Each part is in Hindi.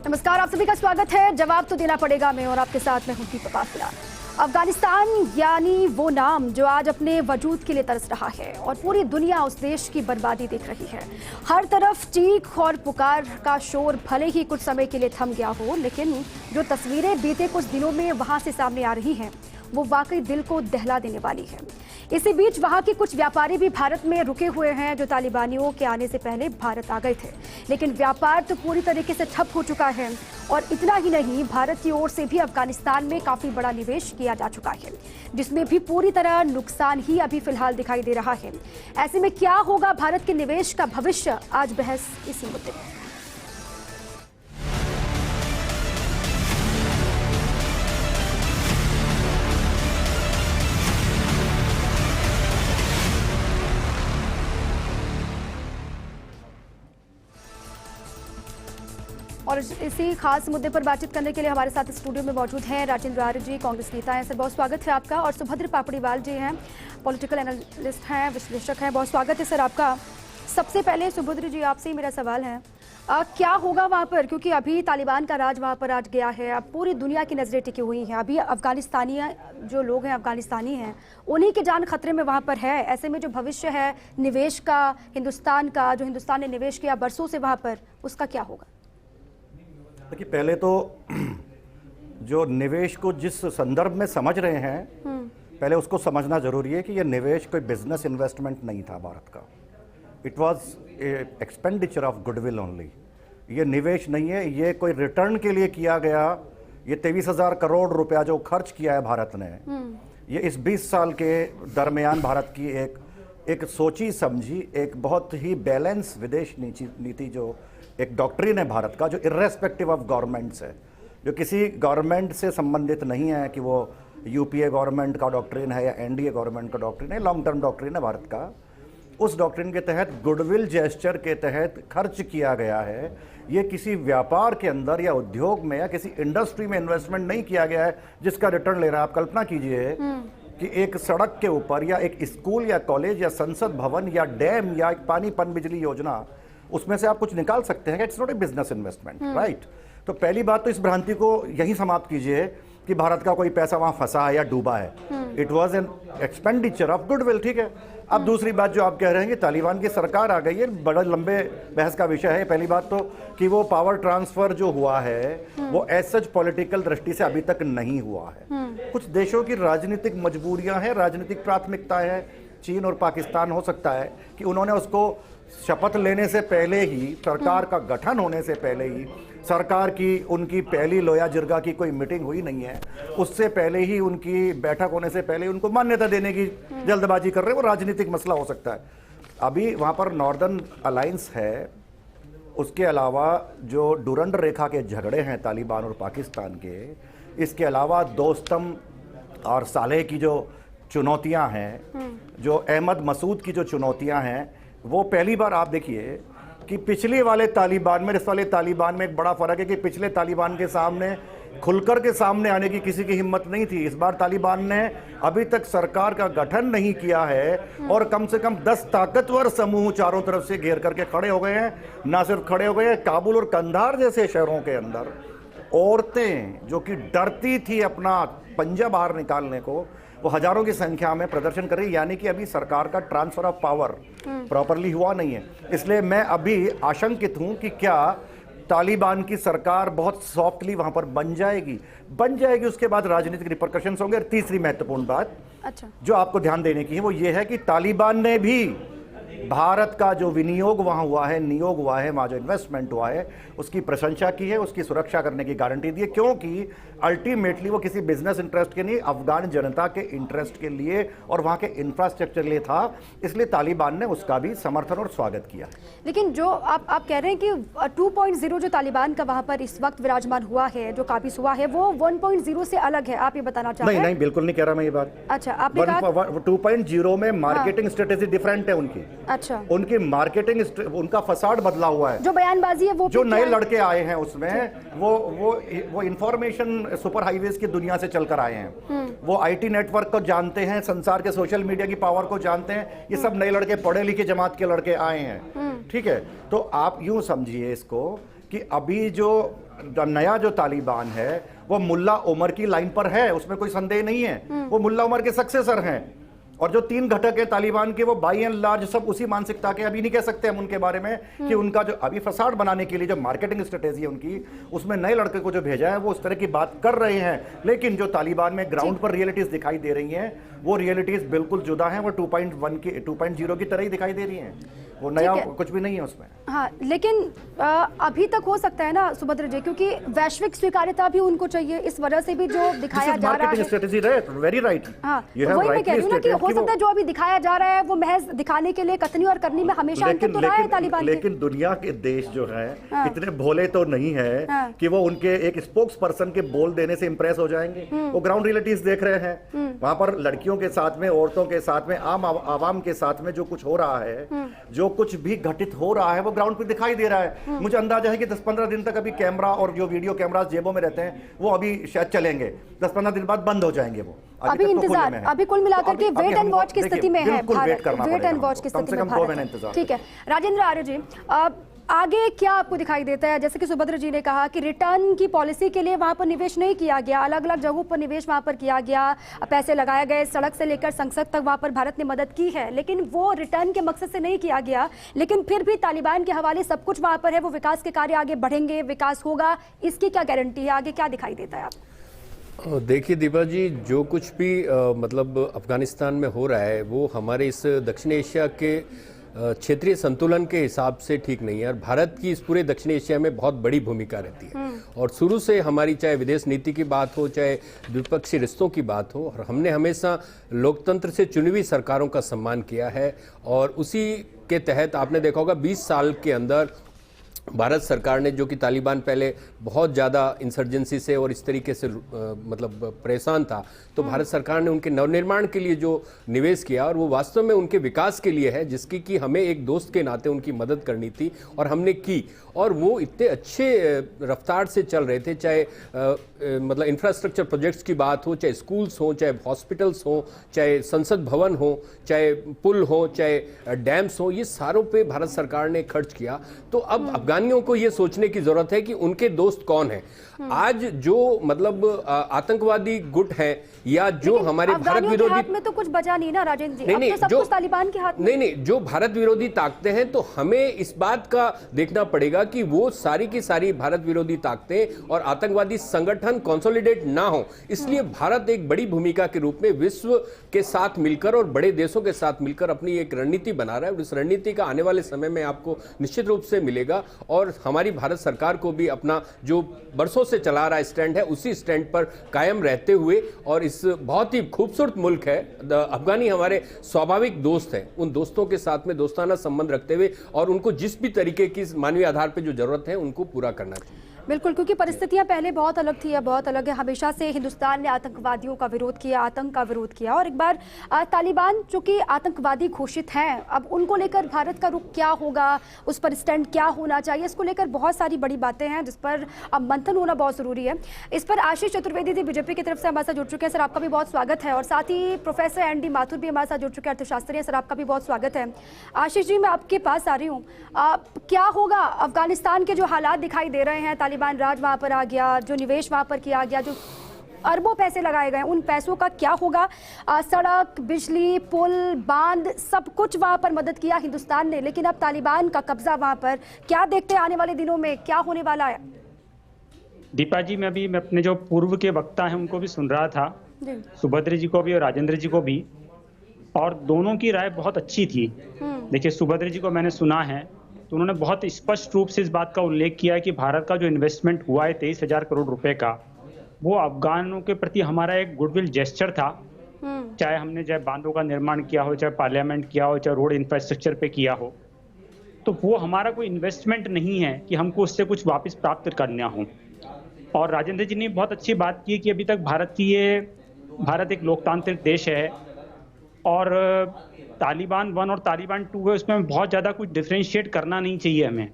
नमस्कार, आप सभी का स्वागत है। जवाब तो देना पड़ेगा मैं और आपके साथ में हूं दीपिका फिलहाल। अफगानिस्तान यानी वो नाम जो आज अपने वजूद के लिए तरस रहा है और पूरी दुनिया उस देश की बर्बादी देख रही है। हर तरफ चीख और पुकार का शोर भले ही कुछ समय के लिए थम गया हो, लेकिन जो तस्वीरें बीते कुछ दिनों में वहां से सामने आ रही हैं वो वाकई दिल को दहला देने वाली है। इसी बीच वहां के कुछ व्यापारी भी भारत में रुके हुए हैं जो तालिबानियों के आने से पहले भारत आ गए थे, लेकिन व्यापार तो पूरी तरीके से ठप हो चुका है। और इतना ही नहीं, भारत की ओर से भी अफगानिस्तान में काफी बड़ा निवेश किया जा चुका है, जिसमें भी पूरी तरह नुकसान ही अभी फिलहाल दिखाई दे रहा है। ऐसे में क्या होगा भारत के निवेश का भविष्य, आज बहस इसी मुद्दे पर। और इसी खास मुद्दे पर बातचीत करने के लिए हमारे साथ स्टूडियो में मौजूद हैं राजेंद्र आर्य जी, कांग्रेस नेता हैं। सर, बहुत स्वागत है आपका। और सुभद्र पापड़ीवाल जी हैं, पॉलिटिकल एनालिस्ट हैं, विश्लेषक हैं। बहुत स्वागत है सर आपका। सबसे पहले सुभद्र जी, आपसे ही मेरा सवाल है, क्या होगा वहाँ पर, क्योंकि अभी तालिबान का राज वहाँ पर आज गया है, अब पूरी दुनिया की नजरें टिकी हुई हैं। अभी अफगानिस्तानी जो लोग हैं, अफगानिस्तानी हैं, उन्हीं की जान खतरे में वहाँ पर है। ऐसे में जो भविष्य है निवेश का, हिंदुस्तान का, जो हिंदुस्तान ने निवेश किया बरसों से वहाँ पर, उसका क्या होगा? देखिए, पहले तो जो निवेश को जिस संदर्भ में समझ रहे हैं, पहले उसको समझना जरूरी है कि ये निवेश कोई बिजनेस इन्वेस्टमेंट नहीं था भारत का। It was expenditure of goodwill only. ये निवेश नहीं है, ये कोई रिटर्न के लिए किया गया। ये 23,000 करोड़ रुपया जो खर्च किया है भारत ने, ये इस 20 साल के दरमियान भारत की एक सोची समझी, एक बहुत ही बैलेंस विदेश नीति जो एक डॉक्ट्रिन है भारत का, जो इर्रेस्पेक्टिव ऑफ गवर्नमेंट्स है, जो किसी गवर्नमेंट से संबंधित नहीं है कि वो यूपीए गवर्नमेंट का डॉक्ट्रिन है या एनडीए गवर्नमेंट का डॉक्ट्रिन है, लॉन्ग टर्म डॉक्ट्रिन है भारत का। उस डॉक्ट्रिन के तहत गुडविल जेस्चर के तहत खर्च किया गया है। ये किसी व्यापार के अंदर या उद्योग में या किसी इंडस्ट्री में इन्वेस्टमेंट नहीं किया गया है जिसका रिटर्न ले रहा है। आप कल्पना कीजिए कि एक सड़क के ऊपर या एक स्कूल या कॉलेज या संसद भवन या डैम या एक पानी पन बिजली योजना, उसमें से आप कुछ निकाल सकते हैं। It's not a business investment, right? तो पहली बात तो इस भ्रांति को यही समाप्त कीजिए कि भारत का कोई पैसा वहां फंसा है या डूबा है। It was an expenditure of goodwill, ठीक है। अब दूसरी बात जो आप कह रहे हैं कि तालिबान की सरकार आ गई है, बड़ा लंबे बहस का विषय है। पहली बात तो कि वो पावर ट्रांसफर जो हुआ है वो एज सच पॉलिटिकल दृष्टि से अभी तक नहीं हुआ है। कुछ देशों की राजनीतिक मजबूरियां हैं, राजनीतिक प्राथमिकताएं हैं। चीन और पाकिस्तान हो सकता है कि उन्होंने उसको शपथ लेने से पहले ही, सरकार का गठन होने से पहले ही, सरकार की उनकी पहली लोया जिरगा की कोई मीटिंग हुई नहीं है, उससे पहले ही उनकी बैठक होने से पहले ही उनको मान्यता देने की जल्दबाजी कर रहे हैं। वो राजनीतिक मसला हो सकता है। अभी वहाँ पर नॉर्दर्न अलायंस है, उसके अलावा जो डुरंड रेखा के झगड़े हैं तालिबान और पाकिस्तान के, इसके अलावा दोस्तम और सालेह की जो चुनौतियाँ हैं, जो अहमद मसूद की जो चुनौतियाँ हैं, वो पहली बार आप देखिए कि पिछले वाले तालिबान में, इस वाले तालिबान में एक बड़ा फर्क है कि पिछले तालिबान के सामने खुलकर के सामने आने की किसी की हिम्मत नहीं थी। इस बार तालिबान ने अभी तक सरकार का गठन नहीं किया है और कम से कम 10 ताकतवर समूह चारों तरफ से घेर करके खड़े हो गए हैं। ना सिर्फ खड़े हो गए हैं, काबुल और कंधार जैसे शहरों के अंदर औरतें जो कि डरती थी अपना पंजा बाहर निकालने को, वो हजारों की संख्या में प्रदर्शन कर रही। यानी कि अभी सरकार का ट्रांसफर ऑफ पावर प्रॉपरली हुआ नहीं है। इसलिए मैं अभी आशंकित हूं कि क्या तालिबान की सरकार बहुत सॉफ्टली वहां पर बन जाएगी, उसके बाद राजनीतिक रिपरकशंस होंगे। और तीसरी महत्वपूर्ण बात जो आपको ध्यान देने की है वो ये है कि तालिबान ने भी भारत का जो विनियोग वहां हुआ है, नियोग हुआ है, वहां जो इन्वेस्टमेंट हुआ है, उसकी प्रशंसा की है, उसकी सुरक्षा करने की गारंटी दी है, क्योंकि अल्टीमेटली वो किसी बिजनेस इंटरेस्ट के नहीं, अफगान जनता के इंटरेस्ट के लिए और वहां के इंफ्रास्ट्रक्चर के लिए था। इसलिए तालिबान ने उसका भी समर्थन और स्वागत किया। लेकिन जो आप कह रहे हैं कि 2.0 जो तालिबान का वहां पर इस वक्त विराजमान हुआ है, जो काबिज हुआ है, वो 1.0 से अलग है, आप ये बताना चाहते हैं? नहीं, बिल्कुल नहीं कह रहा मैं ये बात। अच्छा, आपने कहा 2.0 में मार्केटिंग स्ट्रेटेजी डिफरेंट है उनकी। अच्छा, उनकी मार्केटिंग, उनका फसाड बदला हुआ है। जो बयानबाजी है वो जो नए लड़के आए हैं उसमें वो इंफॉर्मेशन सुपर हाईवेज की दुनिया से चलकर आए हैं। वो आईटी नेटवर्क को जानते हैं, संसार के सोशल मीडिया की पावर को जानते हैं। ये सब नए लड़के, पढ़े लिखे जमात के लड़के आए हैं, ठीक है। तो आप यूं समझिए इसको कि अभी जो नया जो तालिबान है वो मुल्ला उमर की लाइन पर है, उसमें कोई संदेह नहीं है। वो मुल्ला उमर के सक्सेसर हैं, और जो 3 घटक है तालिबान के वो बाई एंड लार्ज सब उसी मानसिकता के। अभी नहीं कह सकते हम उनके बारे में कि उनका जो अभी फसाद बनाने के लिए जो मार्केटिंग स्ट्रेटेजी है उनकी, उसमें नए लड़के को जो भेजा है वो उस तरह की बात कर रहे हैं। लेकिन जो तालिबान में ग्राउंड पर रियलिटीज दिखाई दे रही हैं वो रियलिटीज बिल्कुल जुदा हैं। वो 2.1 की 2.0 की तरह ही दिखाई दे रही हैं, वो नया कुछ भी नहीं है उसमें। हाँ, लेकिन अभी तक हो सकता है ना सुभद्र जी, क्योंकि वैश्विक स्वीकार्यता भी उनको चाहिए, इस वजह से भी जो दिखाया जा रहा है स्ट्रेटेजी राइट, वेरी राइट। हाँ, वही मैं कह रही हूँ ना कि हो सकता है जो अभी दिखाया जा रहा है वो महज दिखाने के लिए कतनी और करनी में हमेशा अंतर तो रहा है तालिबान। लेकिन दुनिया के देश जो है इतने भोले तो नहीं है कि वो उनके एक स्पोक्स पर्सन के बोल देने से इंप्रेस हो जाएंगे। वो ग्राउंड रियलिटीज देख रहे हैं, वहां पर लड़कियों के साथ में, औरतों के साथ में, आम आवाम के साथ में जो कुछ हो रहा है, जो कुछ भी घटित हो रहा है वो ग्राउंड पे दिखाई दे रहा है। मुझे अंदाजा है कि 10-15 दिन तक अभी कैमरा और जो वीडियो कैमरास जेबों में रहते हैं वो अभी शायद चलेंगे, 10-15 दिन बाद बंद हो जाएंगे वो। अभी इंतजार, अभी कुल मिलाकर के वेट एंड वॉच की स्थिति में है भारत, वेट एंड वॉच की स्थिति में भारत। ठीक है राजेंद्र आर्य जी, आगे क्या आपको दिखाई देता है? जैसे कि सुभद्र जी ने कहा कि रिटर्न की पॉलिसी के लिए वहां पर निवेश नहीं किया गया, अलग अलग जगहों पर निवेश वहां पर किया गया, पैसे लगाए गए, सड़क से लेकर संसद तक वहां पर भारत ने मदद की है, लेकिन वो रिटर्न के मकसद से नहीं किया गया। लेकिन फिर भी तालिबान के हवाले सब कुछ वहां पर है, वो विकास के कार्य आगे बढ़ेंगे, विकास होगा, इसकी क्या गारंटी है? आगे क्या दिखाई देता है आप? देखिए दीपा जी, जो कुछ भी मतलब अफगानिस्तान में हो रहा है वो हमारे इस दक्षिण एशिया के क्षेत्रीय संतुलन के हिसाब से ठीक नहीं है, और भारत की इस पूरे दक्षिण एशिया में बहुत बड़ी भूमिका रहती है। और शुरू से हमारी चाहे विदेश नीति की बात हो, चाहे द्विपक्षीय रिश्तों की बात हो, और हमने हमेशा लोकतंत्र से चुनी हुई सरकारों का सम्मान किया है। और उसी के तहत आपने देखा होगा 20 साल के अंदर भारत सरकार ने, जो कि तालिबान पहले बहुत ज़्यादा इंसर्जेंसी से और इस तरीके से मतलब परेशान था, तो भारत सरकार ने उनके नवनिर्माण के लिए जो निवेश किया और वो वास्तव में उनके विकास के लिए है, जिसकी कि हमें एक दोस्त के नाते उनकी मदद करनी थी और हमने की। और वो इतने अच्छे रफ्तार से चल रहे थे, चाहे मतलब इंफ्रास्ट्रक्चर प्रोजेक्ट्स की बात हो, चाहे स्कूल्स हो, चाहे हॉस्पिटल्स हो, चाहे संसद भवन हो, चाहे पुल हो, चाहे डैम्स हो, ये सारों पे भारत सरकार ने खर्च किया। तो अब अफगानियों को ये सोचने की जरूरत है कि उनके दोस्त कौन है। आज जो मतलब आतंकवादी गुट है या जो हमारे भारत विरोधी हाथ में तो कुछ बचा नहीं ना राजेंद्र जी, नहीं, अब तो सब कुछ तालिबान के हाथ में। नहीं, जो भारत विरोधी ताकतें हैं, तो हमें इस बात का देखना पड़ेगा कि वो सारी की सारी भारत विरोधी ताकतें और आतंकवादी संगठन कंसोलिडेट ना हो। इसलिए भारत एक बड़ी भूमिका के रूप में विश्व के साथ मिलकर और बड़े देशों के साथ मिलकर अपनी एक रणनीति बना रहा है, और इस रणनीति का आने वाले समय में आपको निश्चित रूप से मिलेगा। और हमारी भारत सरकार को भी अपना जो बरसों से चला रहा स्टैंड है, उसी स्टैंड पर कायम रहते हुए, और इस बहुत ही खूबसूरत मुल्क है अफगानी हमारे स्वाभाविक दोस्त हैं, उन दोस्तों के साथ में दोस्ताना संबंध रखते हुए और उनको जिस भी तरीके की मानवीय आधार पर जो जरूरत है उनको पूरा करना चाहिए। बिल्कुल, क्योंकि परिस्थितियां पहले बहुत अलग थी, अब बहुत अलग है। हमेशा से हिंदुस्तान ने आतंकवादियों का विरोध किया, आतंक का विरोध किया, और एक बार तालिबान जो कि आतंकवादी घोषित हैं, अब उनको लेकर भारत का रुख क्या होगा, उस पर स्टैंड क्या होना चाहिए, इसको लेकर बहुत सारी बड़ी बातें हैं जिस पर अब मंथन होना बहुत ज़रूरी है। इस पर आशीष चतुर्वेदी जी बीजेपी की तरफ से हमारे साथ जुड़ चुके हैं, सर आपका भी बहुत स्वागत है। और साथ ही प्रोफेसर एन डी माथुर भी हमारे साथ जुड़ चुके हैं, अर्थशास्त्री हैं, सर आपका भी बहुत स्वागत है। आशीष जी, मैं आपके पास आ रही हूँ, क्या होगा अफगानिस्तान के जो हालात दिखाई दे रहे हैं, तालिबान राज वहां पर आ गया, जो निवेश वहां पर किया गया, जो अरबों पैसे लगाए गए, उन पैसों का क्या होगा? सड़क, बिजली, पुल, बांध, सब कुछ वहां पर मदद किया हिंदुस्तान ने, लेकिन अब तालिबान का कब्जा वहां पर, क्या देखते हैं आने वाले दिनों में क्या होने वाला है? दीपा जी, मैं अपने जो पूर्व के वक्ता हैं उनको भी सुन रहा था, सुभद्र जी को भी और राजेंद्र जी को भी, और दोनों की राय बहुत अच्छी थी। देखिए, सुभद्र जी को मैंने सुना है तो उन्होंने बहुत स्पष्ट रूप से इस बात का उल्लेख किया है कि भारत का जो इन्वेस्टमेंट हुआ है 23,000 करोड़ रुपए का, वो अफगानों के प्रति हमारा एक गुडविल जेस्चर था। चाहे हमने बांधों का निर्माण किया हो, चाहे पार्लियामेंट किया हो, चाहे रोड इंफ्रास्ट्रक्चर पे किया हो, तो वो हमारा कोई इन्वेस्टमेंट नहीं है कि हमको उससे कुछ वापस प्राप्त करना हो। और राजेंद्र जी ने बहुत अच्छी बात की कि अभी तक भारत एक लोकतांत्रिक देश है, और तालिबान 1 और तालिबान 2 है, उसमें बहुत ज़्यादा कुछ डिफरेंशिएट करना नहीं चाहिए हमें।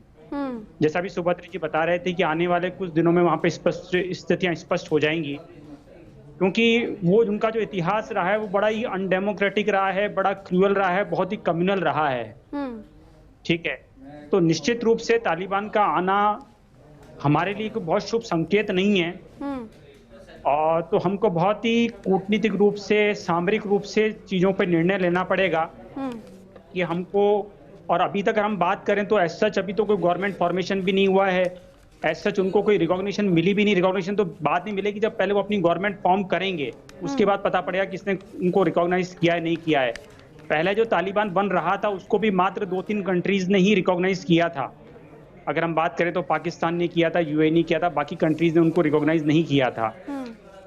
जैसा भी सुभद्र जी बता रहे थे कि आने वाले कुछ दिनों में वहाँ पे स्थितियाँ स्पष्ट हो जाएंगी, क्योंकि वो उनका जो इतिहास रहा है वो बड़ा ही अनडेमोक्रेटिक रहा है, बड़ा क्रूअल रहा है, बहुत ही कम्युनल रहा है। ठीक है, तो निश्चित रूप से तालिबान का आना हमारे लिए कोई बहुत शुभ संकेत नहीं है। और तो हमको बहुत ही कूटनीतिक रूप से, सामरिक रूप से चीज़ों पर निर्णय लेना पड़ेगा कि हमको। और अभी तक हम बात करें तो एज सच अभी तो कोई गवर्नमेंट फॉर्मेशन भी नहीं हुआ है, एज सच उनको कोई रिकॉग्निशन मिली भी नहीं। रिकॉग्निशन तो बात नहीं मिलेगी जब पहले वो अपनी गवर्नमेंट फॉर्म करेंगे, उसके बाद पता पड़ेगा किसने उनको रिकॉग्नाइज किया है, नहीं किया है। पहले जो तालिबान बन रहा था उसको भी मात्र 2-3 कंट्रीज ने ही रिकॉग्नाइज किया था। अगर हम बात करें तो पाकिस्तान ने किया था, यूएई ने किया था, बाकी कंट्रीज ने उनको रिकॉग्नाइज नहीं किया था।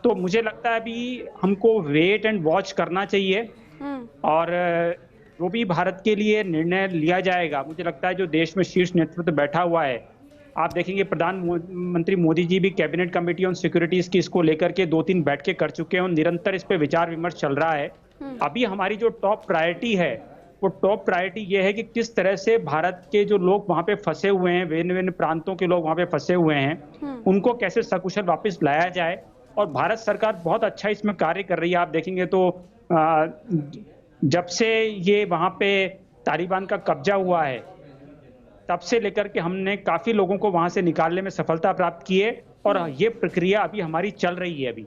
तो मुझे लगता है अभी हमको वेट एंड वॉच करना चाहिए। और जो भी भारत के लिए निर्णय लिया जाएगा, मुझे लगता है जो देश में शीर्ष नेतृत्व बैठा हुआ है, आप देखेंगे प्रधानमंत्री मोदी जी भी कैबिनेट कमेटी ऑन सिक्योरिटीज की इसको लेकर के 2-3 बैठकें कर चुके हैं और निरंतर इस पे विचार विमर्श चल रहा है। अभी हमारी जो टॉप प्रायोरिटी है, वो टॉप प्रायोरिटी ये है कि किस तरह से भारत के जो लोग वहां पे फंसे हुए हैं, विभिन्न विभिन्न प्रांतों के लोग वहां पे फंसे हुए हैं, उनको कैसे सकुशल वापस लाया जाए। और भारत सरकार बहुत अच्छा इसमें कार्य कर रही है। आप देखेंगे तो जब से ये वहां पे तालिबान का कब्जा हुआ है, तब से लेकर के हमने काफी लोगों को वहां से निकालने में सफलता प्राप्त की है। और ये प्रक्रिया अभी हमारी चल रही है अभी।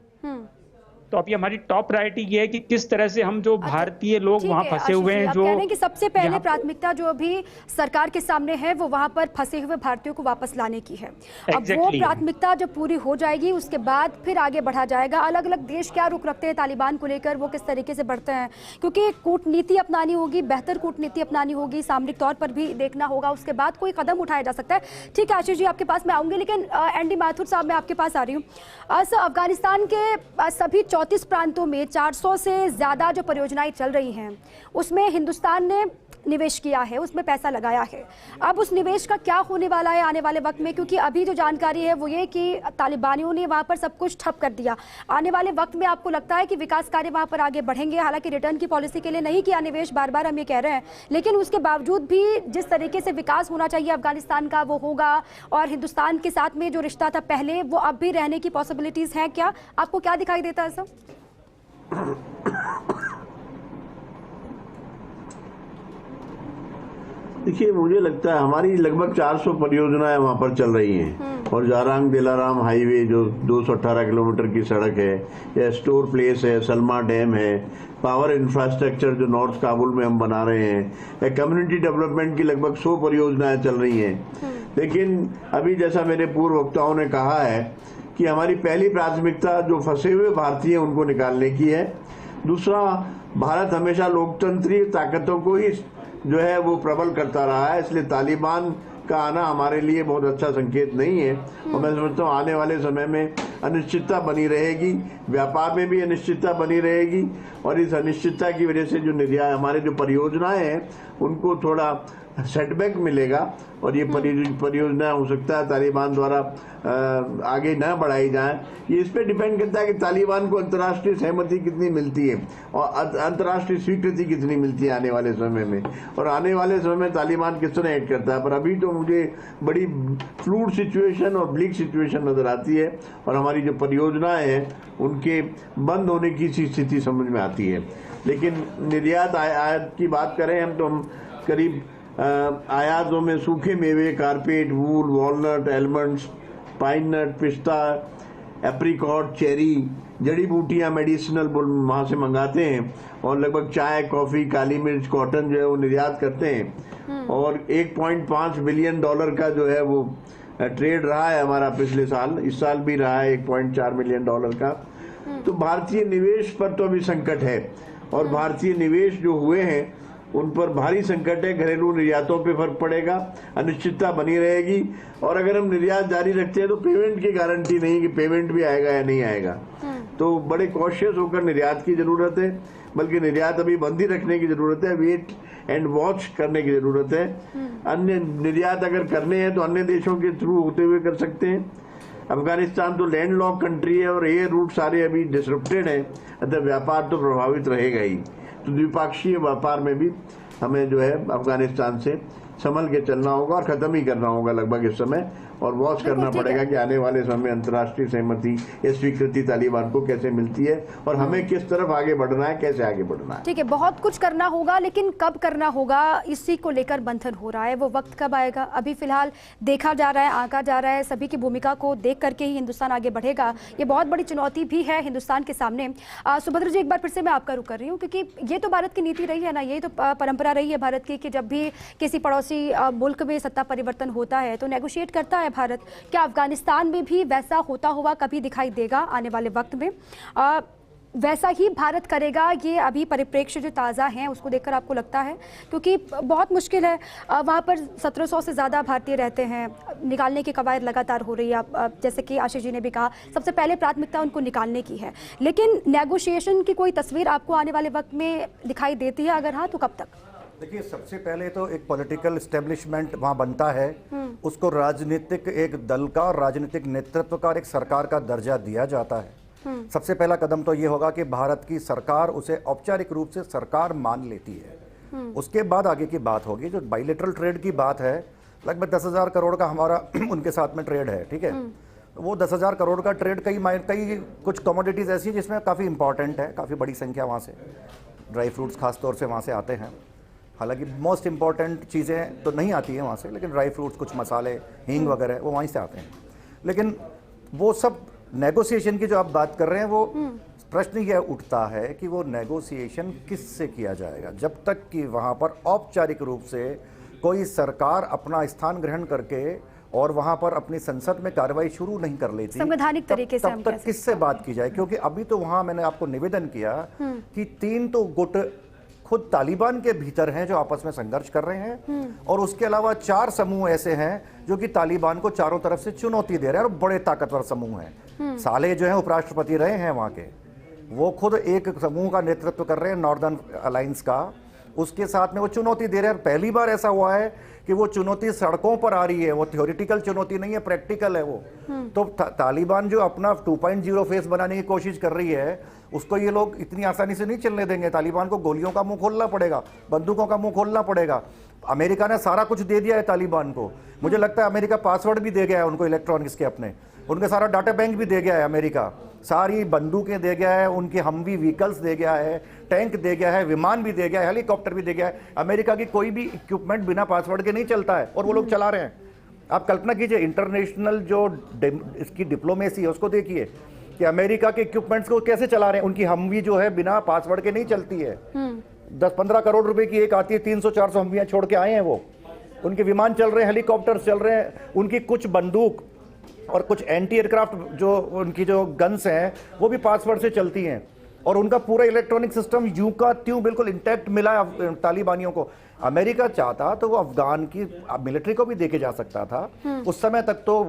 तो अभी हमारी टॉप प्रायोरिटी ये है कि किस तरह से हम जो भारतीय लोग वहां फंसे हुए हैं, जो कह रहे हैं कि सबसे पहले प्राथमिकता जो अभी सरकार के सामने है वो वहां पर फंसे हुए भारतीयों को वापस लाने की है। अब वो प्राथमिकता जब पूरी हो जाएगी उसके बाद फिर आगे बढ़ा जाएगा। अलग अलग देश क्या रुख रखते हैं तालिबान को लेकर, वो किस तरीके से बढ़ते हैं, क्योंकि कूटनीति अपनानी होगी, बेहतर कूटनीति अपनानी होगी, सामरिक तौर पर भी देखना होगा, उसके बाद कोई कदम उठाया जा सकता है। ठीक है आशीष जी, आपके पास मैं आऊंगी, लेकिन एनडी माथुर साहब मैं आपके पास आ रही हूँ। अफगानिस्तान के सभी 34 प्रांतों में 400 से ज़्यादा जो परियोजनाएं चल रही हैं, उसमें हिंदुस्तान ने निवेश किया है, उसमें पैसा लगाया है। अब उस निवेश का क्या होने वाला है आने वाले वक्त में, क्योंकि अभी जो जानकारी है वो ये कि तालिबानियों ने वहाँ पर सब कुछ ठप कर दिया। आने वाले वक्त में आपको लगता है कि विकास कार्य वहाँ पर आगे बढ़ेंगे? हालांकि रिटर्न की पॉलिसी के लिए नहीं किया निवेश, बार बार हम ये कह रहे हैं, लेकिन उसके बावजूद भी जिस तरीके से विकास होना चाहिए अफगानिस्तान का वो होगा। और हिंदुस्तान के साथ में जो रिश्ता था पहले, वो अब भी रहने की पॉसिबिलिटीज़ हैं क्या? आपको क्या दिखाई देता है सर? देखिए, मुझे लगता है हमारी लगभग 400 परियोजनाएं वहां पर चल रही हैं। और जारांग दिलाराम हाईवे जो 218 किलोमीटर की सड़क है, या स्टोर प्लेस है, सलमा डैम है, पावर इंफ्रास्ट्रक्चर जो नॉर्थ काबुल में हम बना रहे हैं, या कम्युनिटी डेवलपमेंट की लगभग 100 परियोजनाएं चल रही हैं। लेकिन अभी जैसा मेरे पूर्व वक्ताओं ने कहा है कि हमारी पहली प्राथमिकता जो फंसे हुए भारतीय उनको निकालने की है। दूसरा, भारत हमेशा लोकतंत्रीय ताकतों को ही जो है वो प्रबल करता रहा है, इसलिए तालिबान का आना हमारे लिए बहुत अच्छा संकेत नहीं है। और मैं समझता हूँ आने वाले समय में अनिश्चितता बनी रहेगी, व्यापार में भी अनिश्चितता बनी रहेगी। और इस अनिश्चितता की वजह से जो निर्यात हमारे जो परियोजनाएं हैं उनको थोड़ा सेटबैक मिलेगा। और ये परियोजना हो सकता है तालिबान द्वारा आगे न बढ़ाई जाए। ये इस पे डिपेंड करता है कि तालिबान को अंतर्राष्ट्रीय सहमति कितनी मिलती है और अंतर्राष्ट्रीय स्वीकृति कितनी मिलती है आने वाले समय में, और आने वाले समय में तालिबान किस तरह एक्ट करता है। पर अभी तो मुझे बड़ी फ्लूइड सिचुएशन और ब्लीक सिचुएशन नजर आती है, और हमारी जो परियोजनाएं हैं उनके बंद होने की स्थिति समझ में आती है। लेकिन निर्यात आयात की बात करें हम, तो हम करीब आयातों में सूखे मेवे, कारपेट, वूल, वॉलनट, एलमंड्स, पाइन नट, पिस्ता, एप्रिकॉट, चेरी, जड़ी बूटियां, मेडिसिनल वहाँ से मंगाते हैं। और लगभग चाय, कॉफ़ी, काली मिर्च, कॉटन जो है वो निर्यात करते हैं। और $1.5 बिलियन का जो है वो ट्रेड रहा है हमारा पिछले साल, इस साल भी रहा है $1.4 बिलियन का। तो भारतीय निवेश पर तो अभी संकट है, और भारतीय निवेश जो हुए हैं उन पर भारी संकट है। घरेलू निर्यातों पे फर्क पड़ेगा, अनिश्चितता बनी रहेगी। और अगर हम निर्यात जारी रखते हैं तो पेमेंट की गारंटी नहीं कि पेमेंट भी आएगा या नहीं आएगा। तो बड़े कॉशियस होकर निर्यात की जरूरत है, बल्कि निर्यात अभी बंद ही रखने की जरूरत है, वेट एंड वॉच करने की जरूरत है। अन्य निर्यात अगर करने हैं तो अन्य देशों के थ्रू होते हुए कर सकते हैं। अफगानिस्तान तो लैंड लॉक कंट्री है और एयर रूट सारे अभी डिसरप्टेड है, अतः व्यापार तो प्रभावित रहेगा ही। तो द्विपक्षीय व्यापार में भी हमें जो है अफगानिस्तान से संभल के चलना होगा और खत्म ही करना होगा लगभग इस समय, और वॉच करना पड़ेगा कि आने वाले समय अंतर्राष्ट्रीय सहमति या स्वीकृति तालिबान को कैसे मिलती है और हमें किस तरफ आगे बढ़ना है, कैसे आगे बढ़ना है। ठीक है, बहुत कुछ करना होगा, लेकिन कब करना होगा इसी को लेकर बंधन हो रहा है। वो वक्त कब आएगा, अभी फिलहाल देखा जा रहा है, आंका जा रहा है। सभी की भूमिका को देख करके ही हिंदुस्तान आगे बढ़ेगा। ये बहुत बड़ी चुनौती भी है हिंदुस्तान के सामने। सुभद्रा जी, एक बार फिर से मैं आपका रुख कर रही हूँ, क्योंकि ये तो भारत की नीति रही है ना, ये तो परंपरा रही है भारत की कि जब भी किसी पड़ोसी मुल्क में सत्ता परिवर्तन होता है तो नेगोशिएट करता है भारत। क्या अफगानिस्तान में भी वैसा होता हुआ कभी दिखाई देगा आने वाले वक्त में? वैसा ही भारत करेगा? ये अभी परिप्रेक्ष्य जो ताज़ा हैं उसको देखकर आपको लगता है? क्योंकि बहुत मुश्किल है, वहाँ पर 1700 से ज़्यादा भारतीय रहते हैं, निकालने की कवायद लगातार हो रही है। जैसे कि आशीष जी ने भी कहा, सबसे पहले प्राथमिकता उनको निकालने की है, लेकिन नेगोशिएशन की कोई तस्वीर आपको आने वाले वक्त में दिखाई देती है? अगर हाँ तो कब तक? देखिए, सबसे पहले तो एक पॉलिटिकल एस्टेब्लिशमेंट वहाँ बनता है, उसको राजनीतिक एक दल का और राजनीतिक नेतृत्व का और एक सरकार का दर्जा दिया जाता है। सबसे पहला कदम तो ये होगा कि भारत की सरकार उसे औपचारिक रूप से सरकार मान लेती है। उसके बाद आगे की बात होगी। जो बाइलेटरल ट्रेड की बात है, लगभग 10,000 करोड़ का हमारा उनके साथ में ट्रेड है, ठीक है। वो 10,000 करोड़ का ट्रेड कई कुछ कमोडिटीज़ ऐसी है जिसमें काफ़ी इंपॉर्टेंट है, काफ़ी बड़ी संख्या वहाँ से ड्राई फ्रूट्स खास तौर से वहाँ से आते हैं। हालांकि मोस्ट इंपॉर्टेंट चीज़ें तो नहीं आती हैं वहाँ से, लेकिन ड्राई फ्रूट्स, कुछ मसाले, हींग वगैरह वो वहीं से आते हैं। लेकिन वो सब नेगोशिएशन की जो आप बात कर रहे हैं, वो प्रश्न यह उठता है कि वो नेगोशिएशन किससे किया जाएगा, जब तक कि वहाँ पर औपचारिक रूप से कोई सरकार अपना स्थान ग्रहण करके और वहाँ पर अपनी संसद में कार्रवाई शुरू नहीं कर लेती, संवैधानिक तरीके से, तब तक किससे बात की जाए। क्योंकि अभी तो वहाँ मैंने आपको निवेदन किया कि 3 तो गुट खुद तालिबान के भीतर हैं जो आपस में संघर्ष कर रहे हैं, और उसके अलावा 4 समूह ऐसे हैं जो कि तालिबान को चारों तरफ से चुनौती दे रहे हैं और बड़े ताकतवर समूह हैं। साले जो हैं उपराष्ट्रपति रहे हैं वहाँ के, वो खुद एक समूह का नेतृत्व कर रहे हैं, नॉर्दर्न अलायंस का, उसके साथ में वो चुनौती दे रहे हैं। पहली बार ऐसा हुआ है कि वो चुनौती सड़कों पर आ रही है, वो थ्योरेटिकल चुनौती नहीं है, प्रैक्टिकल है वो। तो तालिबान जो अपना 2.0 फेस बनाने की कोशिश कर रही है, उसको ये लोग इतनी आसानी से नहीं चलने देंगे। तालिबान को गोलियों का मुंह खोलना पड़ेगा, बंदूकों का मुंह खोलना पड़ेगा। अमेरिका ने सारा कुछ दे दिया है तालिबान को। मुझे लगता है अमेरिका पासवर्ड भी दे गया है उनको, इलेक्ट्रॉनिक्स के अपने, उनके सारा डाटा बैंक भी दे गया है अमेरिका, सारी बंदूकें दे गया है, उनकी हमवी व्हीकल्स दे गया है, टैंक दे गया है, विमान भी दे गया है, हेलीकॉप्टर भी दे गया है। अमेरिका की कोई भी इक्विपमेंट बिना पासवर्ड के नहीं चलता है, और वो लोग चला रहे हैं। आप कल्पना कीजिए, इंटरनेशनल जो इसकी डिप्लोमेसी है उसको देखिए कि अमेरिका के इक्विपमेंट्स को कैसे चला रहे हैं। उनकी हमवी जो है बिना पासवर्ड के नहीं चलती है। 10-15 करोड़ रुपए की एक आती है, 300-400 हमवियां छोड़ के आए हैं वो। उनके विमान चल रहे हैं, हेलीकॉप्टर चल रहे हैं, उनकी कुछ बंदूक और कुछ एंटी एयरक्राफ्ट जो उनकी जो गन्स हैं वो भी पासवर्ड से चलती हैं, और उनका पूरा इलेक्ट्रॉनिक सिस्टम यूं का त्यों बिल्कुल इंटैक्ट मिला है तालिबानियों को। अमेरिका चाहता तो वो अफगान की मिलिट्री को भी देके जा सकता था। उस समय तक तो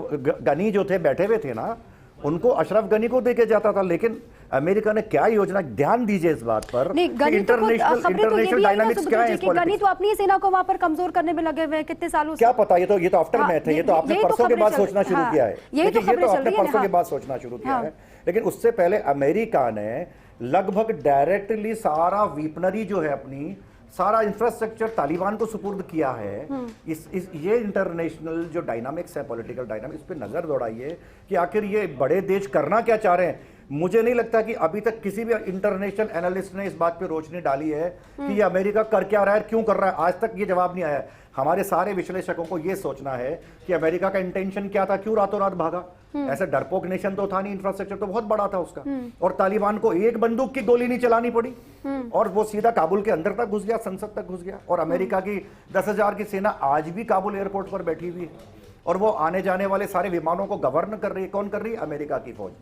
गनी जो थे बैठे हुए थे ना, उनको अशरफ गनी को देके जाता था। लेकिन अमेरिका ने क्या योजना, ध्यान दीजिए इस बात पर, इंटरनेशनल डायनामिक्स क्या है। गनी तो अपनी सेना को वहां पर कमजोर करने में लगे हुए हैं कितने सालों से। क्या पता, ये तो आफ्टर मैथ है, ये तो आपने परसों के बाद सोचना शुरू किया है, ये तो आपने परसों के बाद सोचना शुरू किया है। लेकिन उससे पहले अमेरिका ने लगभग डायरेक्टली सारा वीपनरी जो है अपनी, सारा इंफ्रास्ट्रक्चर तालिबान को सुपुर्द किया है। ये इंटरनेशनल जो डायनामिक्स है, पॉलिटिकल डायनामिक्स, पे नजर दौड़ाइए कि आखिर ये बड़े देश करना क्या चाह रहे हैं। मुझे नहीं लगता कि अभी तक किसी भी इंटरनेशनल एनालिस्ट ने इस बात पे रोशनी डाली है कि ये अमेरिका कर क्या रहा है, क्यों कर रहा है। आज तक ये जवाब नहीं आया। हमारे सारे विश्लेषकों को ये सोचना है कि अमेरिका का इंटेंशन क्या था, क्यों रातों रात भागा। ऐसा डरपोक नेशन तो था नहीं, इंफ्रास्ट्रक्चर तो बहुत बड़ा था उसका, और तालिबान को एक बंदूक की गोली नहीं चलानी पड़ी, और वो सीधा काबुल के अंदर तक घुस गया, संसद तक घुस गया। और अमेरिका की 10,000 की सेना आज भी काबुल एयरपोर्ट पर बैठी हुई है, और वो आने जाने वाले सारे विमानों को गवर्न कर रही है। कौन कर रही है? अमेरिका की फौज,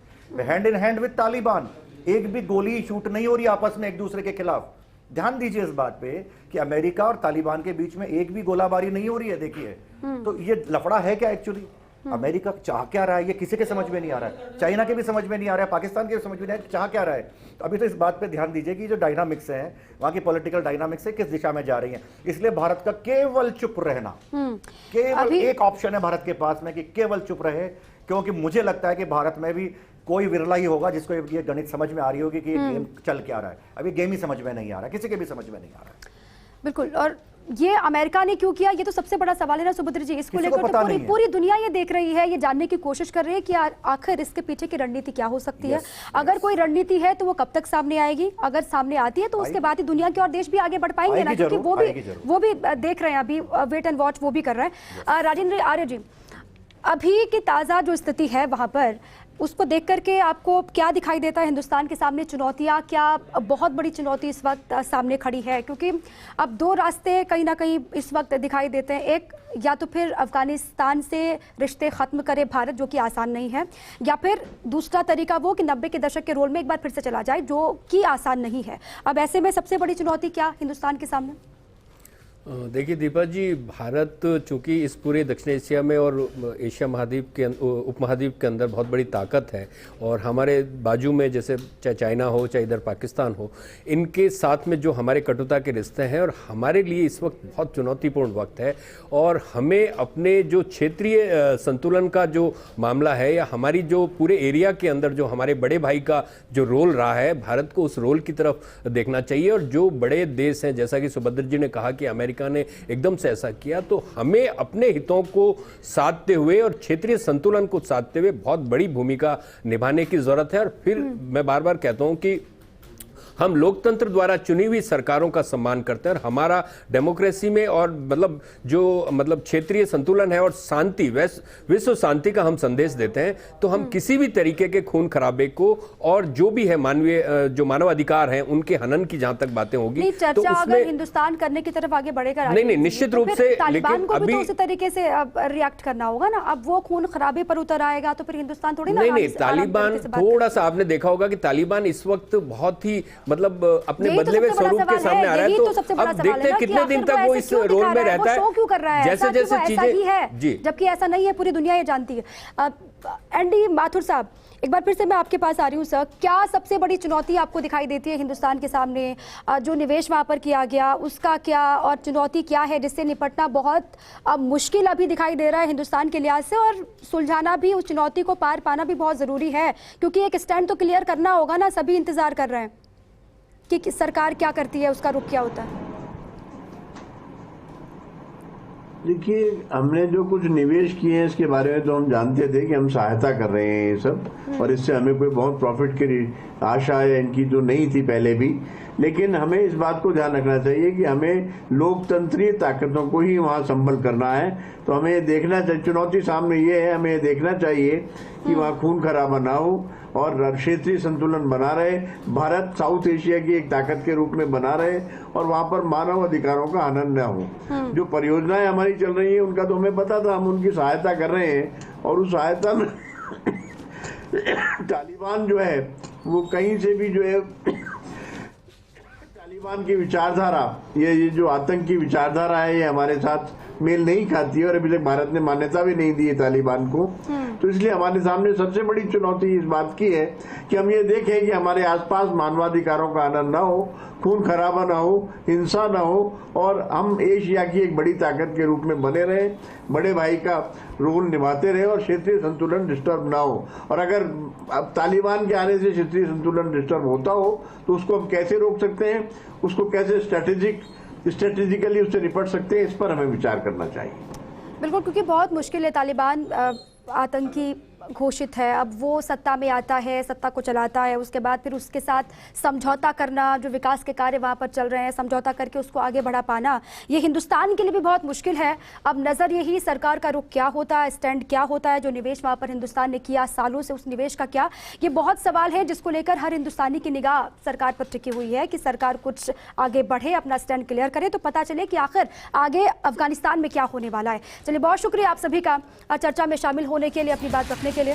hand in hand with Taliban. एक भी गोली शूट नहीं हो रही आपस में एक दूसरे के खिलाफ। ध्यान दीजिए इस बात पे कि अमेरिका और तालिबान के बीच में एक भी गोलाबारी नहीं हो रही है। देखिए, तो ये लफड़ा है क्या एक्चुअली? अमेरिका चाह क्या रहा है, ये किसी के समझ में नहीं आ रहा है। चाइना के भी समझ में नहीं आ रहा है, पाकिस्तान के भी समझ में नहीं आ रहा है, चाह क्या रहा है। तो अभी तो इस बात पे ध्यान दीजिए कि जो डायनामिक्स है, वहाँ की पॉलिटिकल डायनामिक्स है, किस दिशा में जा रही है। इसलिए भारत का केवल चुप रहना, केवल एक ऑप्शन है भारत के पास में कि केवल चुप रहे। क्योंकि मुझे लगता है कि भारत में भी कोई विरला ही होगा जिसको ये गणित समझ में आ रही होगी कि गेम चल क्या रहा है। अभी गेम ही समझ में नहीं आ रहा, किसी के भी समझ में नहीं आ रहा है। बिल्कुल। और ये अमेरिका ने क्यों किया, ये तो सबसे बड़ा सवाल है ना सुभद्र जी। इसको किसी को लेकर पता तो नहीं है। पूरी दुनिया ये देख रही है, ये जानने की कोशिश कर रही है कि आखिर इसके पीछे की रणनीति क्या हो सकती है। अगर कोई रणनीति है तो वो कब तक सामने आएगी, अगर सामने आती है तो उसके बाद ही दुनिया के और देश भी आगे बढ़ पाएंगे ना, क्योंकि वो भी देख रहे हैं, अभी वेट एंड वॉच वो भी कर रहे हैं। राजेंद्र आर्य जी, अभी की ताज़ा जो स्थिति है वहाँ पर, उसको देख करके आपको क्या दिखाई देता है? हिंदुस्तान के सामने चुनौतियाँ, क्या बहुत बड़ी चुनौती इस वक्त सामने खड़ी है? क्योंकि अब दो रास्ते कहीं ना कहीं इस वक्त दिखाई देते हैं। एक, या तो फिर अफगानिस्तान से रिश्ते ख़त्म करे भारत, जो कि आसान नहीं है, या फिर दूसरा तरीका वो कि 90 के दशक के रोल में एक बार फिर से चला जाए, जो कि आसान नहीं है। अब ऐसे में सबसे बड़ी चुनौती क्या हिंदुस्तान के सामने? देखिए दीपा जी, भारत चूंकि इस पूरे दक्षिण एशिया में और एशिया महाद्वीप के उपमहाद्वीप के अंदर बहुत बड़ी ताकत है, और हमारे बाजू में जैसे चाहे चाइना हो चाहे इधर पाकिस्तान हो, इनके साथ में जो हमारे कटुता के रिश्ते हैं, और हमारे लिए इस वक्त बहुत चुनौतीपूर्ण वक्त है। और हमें अपने जो क्षेत्रीय संतुलन का जो मामला है, या हमारी जो पूरे एरिया के अंदर जो हमारे बड़े भाई का जो रोल रहा है, भारत को उस रोल की तरफ देखना चाहिए। और जो बड़े देश हैं, जैसा कि सुभद्र जी ने कहा कि अमेरिका ने एकदम से ऐसा किया, तो हमें अपने हितों को साधते हुए और क्षेत्रीय संतुलन को साधते हुए बहुत बड़ी भूमिका निभाने की जरूरत है। और फिर मैं बार बार कहता हूं कि हम लोकतंत्र द्वारा चुनी हुई सरकारों का सम्मान करते हैं, और हमारा डेमोक्रेसी में और मतलब क्षेत्रीय संतुलन है और शांति, विश्व शांति का हम संदेश देते हैं। तो हम किसी भी तरीके के खून खराबे को, और जो भी है मानवीय जो मानवाधिकार हैं उनके हनन की जहां तक बातें होगी, चर्चा तो उसमें अगर हिंदुस्तान करने की तरफ आगे बढ़ेगा, नहीं निश्चित रूप से, तालिबान को भी अभी तो उसी तरीके से रिएक्ट करना होगा ना। अब वो खून खराबे पर उतर आएगा तो फिर हिंदुस्तान थोड़ी ना। नहीं, तालिबान थोड़ा सा आपने देखा होगा कि तालिबान इस वक्त बहुत ही मतलब अपने बदले हुए स्वरूप के सामने आ रहा है। तो अब देखते हैं कितने दिन तक वो इस रोल में रहता है, क्यों कर रहा है, जैसे जैसे चीजें है, जबकि ऐसा नहीं है, पूरी दुनिया ये जानती है। एनडी माथुर साहब, एक बार फिर से मैं आपके पास आ रही हूँ सर, क्या सबसे बड़ी चुनौती आपको दिखाई देती है हिंदुस्तान के सामने? जो निवेश वहाँ पर किया गया उसका क्या, और चुनौती क्या है जिससे निपटना बहुत मुश्किल अभी दिखाई दे रहा है हिंदुस्तान के लिहाज से, और सुलझाना भी, उस चुनौती को पार पाना भी बहुत ज़रूरी है, क्योंकि एक स्टैंड तो क्लियर करना होगा ना। सभी इंतज़ार कर रहे हैं कि सरकार क्या करती है, उसका रुख क्या होता है। देखिए, हमने जो कुछ निवेश किए हैं इसके बारे में तो हम जानते थे कि हम सहायता कर रहे हैं ये सब, और इससे हमें कोई बहुत प्रॉफिट की आशा या इनकी तो नहीं थी पहले भी। लेकिन हमें इस बात को ध्यान रखना चाहिए कि हमें लोकतंत्रीय ताकतों को ही वहाँ संबल करना है। तो हमें ये देखना चाहिए, चुनौती सामने ये है, हमें ये देखना चाहिए कि वहाँ खून खराबा ना हो और क्षेत्रीय संतुलन बना रहे, भारत साउथ एशिया की एक ताकत के रूप में बना रहे, और वहाँ पर मानव अधिकारों का हनन न हो। जो परियोजनाएं हमारी चल रही हैं उनका तो हमें पता था, हम उनकी सहायता कर रहे हैं, और उस सहायता में तालिबान जो है वो कहीं से भी जो है तालिबान की विचारधारा, ये जो आतंक की विचारधारा है, ये हमारे साथ मेल नहीं खाती है, और अभी तक भारत ने मान्यता भी नहीं दी है तालिबान को। तो इसलिए हमारे सामने सबसे बड़ी चुनौती इस बात की है कि हम ये देखें कि हमारे आसपास मानवाधिकारों का हनन ना हो, खून खराबा ना हो, हिंसा ना हो, और हम एशिया की एक बड़ी ताकत के रूप में बने रहे, बड़े भाई का रोल निभाते रहे, और क्षेत्रीय संतुलन डिस्टर्ब ना हो। और अगर अब तालिबान के आने से क्षेत्रीय संतुलन डिस्टर्ब होता हो तो उसको हम कैसे रोक सकते हैं, उसको कैसे स्ट्रेटेजिकली उससे निपट सकते हैं, इस पर हमें विचार करना चाहिए। बिल्कुल, क्योंकि बहुत मुश्किल है। तालिबान आतंकी घोषित है, अब वो सत्ता में आता है, सत्ता को चलाता है, उसके बाद फिर उसके साथ समझौता करना, जो विकास के कार्य वहाँ पर चल रहे हैं, समझौता करके उसको आगे बढ़ा पाना, ये हिंदुस्तान के लिए भी बहुत मुश्किल है। अब नज़र यही सरकार का रुख क्या होता है, स्टैंड क्या होता है, जो निवेश वहाँ पर हिंदुस्तान ने किया सालों से, उस निवेश का क्या, ये बहुत सवाल है जिसको लेकर हर हिंदुस्तानी की निगाह सरकार पर टिकी हुई है कि सरकार कुछ आगे बढ़े, अपना स्टैंड क्लियर करे, तो पता चले कि आखिर आगे अफगानिस्तान में क्या होने वाला है। चलिए, बहुत शुक्रिया आप सभी का चर्चा में शामिल होने के लिए, अपनी बात रखने के लिए।